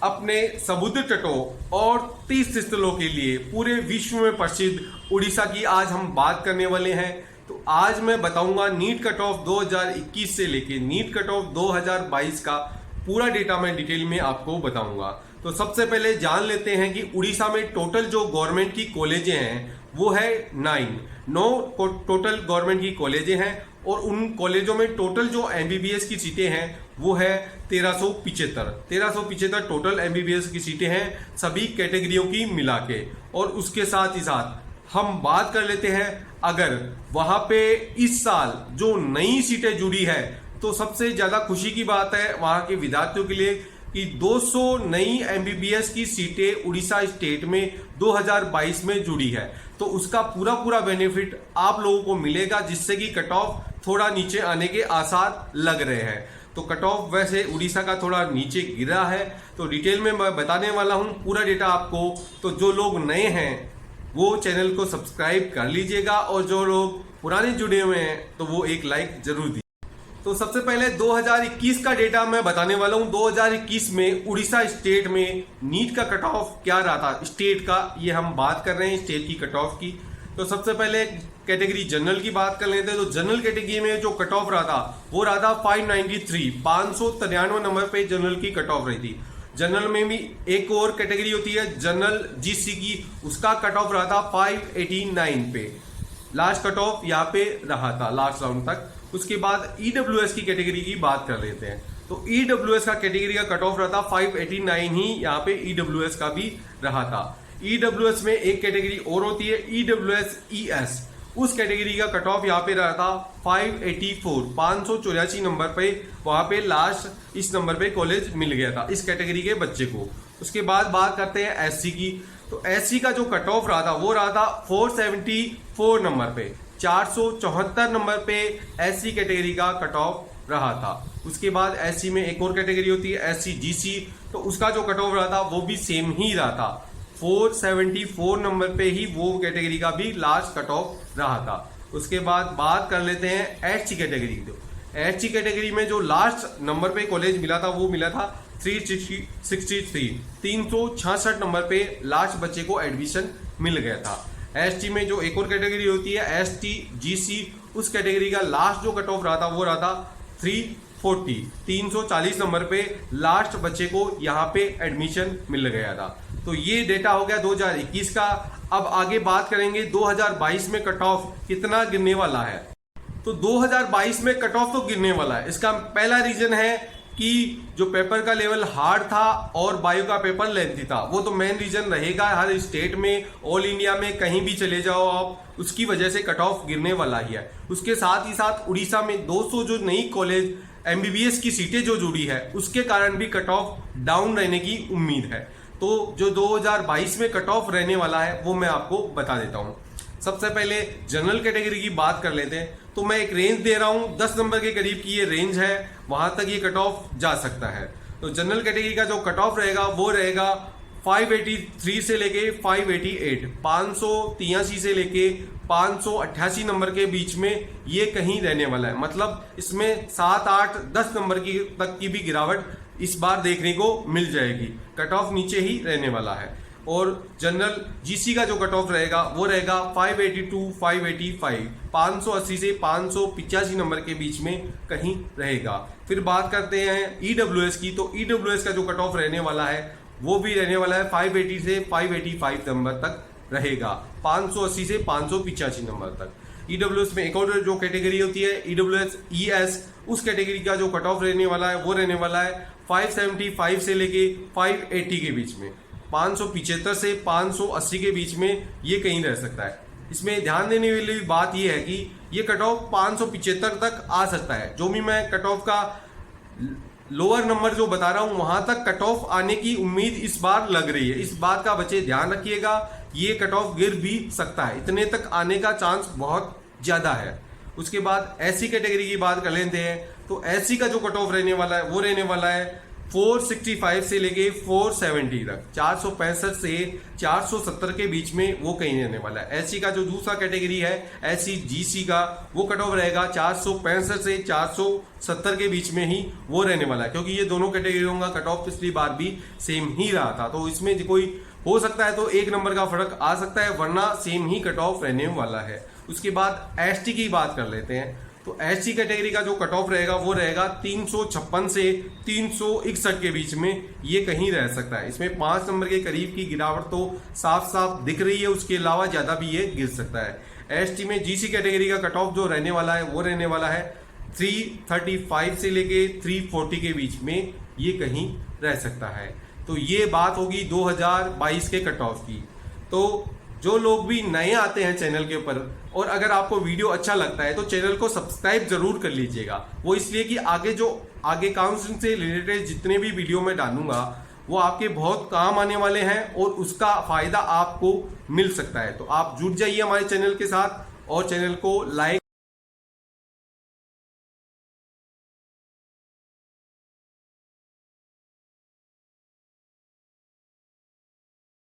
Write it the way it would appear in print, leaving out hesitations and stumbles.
अपने समुद्र तटों और तीर्थ स्थलों के लिए पूरे विश्व में प्रसिद्ध उड़ीसा की आज हम बात करने वाले हैं। तो आज मैं बताऊंगा नीट कट ऑफ 2021 से लेके नीट कट ऑफ 2022 का पूरा डेटा मैं डिटेल में आपको बताऊंगा। तो सबसे पहले जान लेते हैं कि उड़ीसा में टोटल जो गवर्नमेंट की कॉलेजें हैं वो है 9 टोटल गवर्नमेंट की कॉलेजें हैं और उन कॉलेजों में टोटल जो एमबीबीएस की सीटें हैं वो है 1375 टोटल एमबीबीएस की सीटें हैं सभी कैटेगरियों की मिला के। और उसके साथ ही साथ हम बात कर लेते हैं अगर वहां पे इस साल जो नई सीटें जुड़ी है तो सबसे ज्यादा खुशी की बात है वहां के विद्यार्थियों के लिए कि 200 नई एमबीबीएस की सीटें उड़ीसा स्टेट में 2022 में जुड़ी है। तो उसका पूरा बेनिफिट आप लोगों को मिलेगा जिससे कि कट ऑफ थोड़ा नीचे आने के आसार लग रहे हैं। तो कट ऑफ वैसे उड़ीसा का थोड़ा नीचे गिरा है तो डिटेल में मैं बताने वाला हूं पूरा डेटा आपको। तो जो लोग नए हैं वो चैनल को सब्सक्राइब कर लीजिएगा और जो लोग पुराने जुड़े हुए हैं तो वो एक लाइक जरूर दीजिए। तो सबसे पहले 2021 का डेटा मैं बताने वाला हूं। 2021 में उड़ीसा स्टेट में नीट का कट ऑफ क्या रहा था स्टेट का, ये हम बात कर रहे हैं स्टेट की कट ऑफ की। तो सबसे पहले कैटेगरी जनरल की बात कर लेते हैं। तो जनरल कैटेगरी में जो कट ऑफ रहा था वो रहा था 593 नंबर पे जनरल की कट ऑफ रही थी। जनरल में भी एक और कैटेगरी होती है जनरल जीसी की, उसका कट ऑफ रहा था 589 पे। लास्ट कट ऑफ यहाँ पे रहा था लास्ट राउंड तक। उसके बाद ईडब्ल्यूएस की कैटेगरी की बात कर लेते हैं। तो ईडब्ल्यूएस का कैटेगरी का कट ऑफ रहा था 589 ही यहाँ पे ईडब्ल्यूएस का भी रहा था। ईडब्ल्यूएस में एक कैटेगरी और होती है ईडब्ल्यूएस ईएस, उस कैटेगरी का कट ऑफ यहाँ पे रहा था 584 नंबर पे। वहां पे लास्ट इस नंबर पे कॉलेज मिल गया था इस कैटेगरी के बच्चे को। उसके बाद बात करते हैं एससी की। तो एससी का जो कट ऑफ रहा था वो रहा था 474 नंबर पे। 474 नंबर पे एससी कैटेगरी का कट ऑफ रहा था। उसके बाद एससी में एक और कैटेगरी होती है एससी जीसी, तो उसका जो कट ऑफ रहा था वो भी सेम ही रहा था। 474 नंबर पे ही वो कैटेगरी का भी लास्ट कट ऑफ रहा था। उसके बाद बात कर लेते हैं एसटी कैटेगरी की। एसटी कैटेगरी में जो लास्ट नंबर पे कॉलेज मिला था वो मिला था 366 नंबर पे लास्ट बच्चे को एडमिशन मिल गया था। एसटी में जो एक और कैटेगरी होती है एसटी जीसी, उस कैटेगरी का लास्ट जो कट ऑफ रहा था वो रहा था 340 नंबर पे लास्ट बच्चे को यहाँ पे एडमिशन मिल गया था। तो ये डेटा हो गया 2021 का। अब आगे बात करेंगे 2022 में कट ऑफ कितना गिरने वाला है। तो 2022 में कट ऑफ तो गिरने वाला है। इसका पहला रीजन है कि जो पेपर का लेवल हार्ड था और बायो का पेपर लेंथी था, वो तो मेन रीजन रहेगा हर स्टेट में, ऑल इंडिया में कहीं भी चले जाओ आप, उसकी वजह से कट ऑफ गिरने वाला ही है। उसके साथ ही साथ उड़ीसा में 200 जो नई कॉलेज एमबीबीएस की सीटें जो जुड़ी है उसके कारण भी कट ऑफ डाउन रहने की उम्मीद है। तो जो 2022 में कट ऑफ रहने वाला है वो मैं आपको बता देता हूं। सबसे पहले जनरल कैटेगरी की बात कर लेते हैं। तो मैं एक रेंज दे रहा हूं 10 नंबर के करीब की ये रेंज है, वहां तक ये कट ऑफ जा सकता है। तो जनरल कैटेगरी का जो कट ऑफ रहेगा वो रहेगा 583 से लेके 588, 583 से लेके 588 नंबर के बीच में ये कहीं रहने वाला है। मतलब इसमें 7, 8, 10 नंबर की तक की भी गिरावट इस बार देखने को मिल जाएगी। कट ऑफ नीचे ही रहने वाला है। और जनरल जीसी का जो कट ऑफ रहेगा वो रहेगा 582, 585, 580 से 585 नंबर के बीच में कहीं रहेगा। फिर बात करते हैं ईडब्ल्यूएस की। तो ईडब्ल्यूएस का जो कट ऑफ रहने वाला है वो भी रहने वाला है 580 से 585 नंबर तक रहेगा, 580 से 585 नंबर तक। ईडब्ल्यूएस में एक और जो कैटेगरी होती है ईडब्ल्यूएस ईएस, उस कैटेगरी का जो कट ऑफ रहने वाला है वो रहने वाला है 575 से लेके 580 के बीच में, 575 से 580 के बीच में ये कहीं रह सकता है। इसमें ध्यान देने वाली बात ये है कि ये कट ऑफ 575 तक आ सकता है। जो भी मैं कट ऑफ का लोअर नंबर जो बता रहा हूं वहां तक कट ऑफ आने की उम्मीद इस बार लग रही है। इस बात का बच्चे ध्यान रखिएगा, ये कट ऑफ गिर भी सकता है, इतने तक आने का चांस बहुत ज्यादा है। उसके बाद एससी कैटेगरी की बात कर लेते हैं। तो एससी का जो कट ऑफ रहने वाला है वो रहने वाला है 465 से लेके 470 तक, 465 से 470 के बीच में वो कहीं रहने वाला है। एससी का जो दूसरा कैटेगरी है एससी जीसी का, वो कट ऑफ रहेगा 465 से 470 के बीच में ही वो रहने वाला है, क्योंकि ये दोनों कैटेगरियों का कट ऑफ पिछली बार भी सेम ही रहा था। तो इसमें कोई हो सकता है तो 1 नंबर का फर्क आ सकता है, वरना सेम ही कट ऑफ रहने वाला है। उसके बाद एसटी की बात कर लेते हैं। तो एसटी कैटेगरी का जो कट ऑफ रहेगा वो रहेगा 356 से 361 के बीच में ये कहीं रह सकता है। इसमें 5 नंबर के करीब की गिरावट तो साफ साफ दिख रही है, उसके अलावा ज्यादा भी ये गिर सकता है। एसटी में जीसी कैटेगरी का कट ऑफ जो रहने वाला है वो रहने वाला है 335 से लेके 340 के बीच में ये कहीं रह सकता है। तो ये बात होगी 2022 के कट ऑफ की। तो जो लोग भी नए आते हैं चैनल के ऊपर, और अगर आपको वीडियो अच्छा लगता है तो चैनल को सब्सक्राइब जरूर कर लीजिएगा। वो इसलिए कि आगे काउंसलिंग से रिलेटेड जितने भी वीडियो मैं डालूंगा वो आपके बहुत काम आने वाले हैं और उसका फायदा आपको मिल सकता है। तो आप जुड़ जाइए हमारे चैनल के साथ और चैनल को लाइक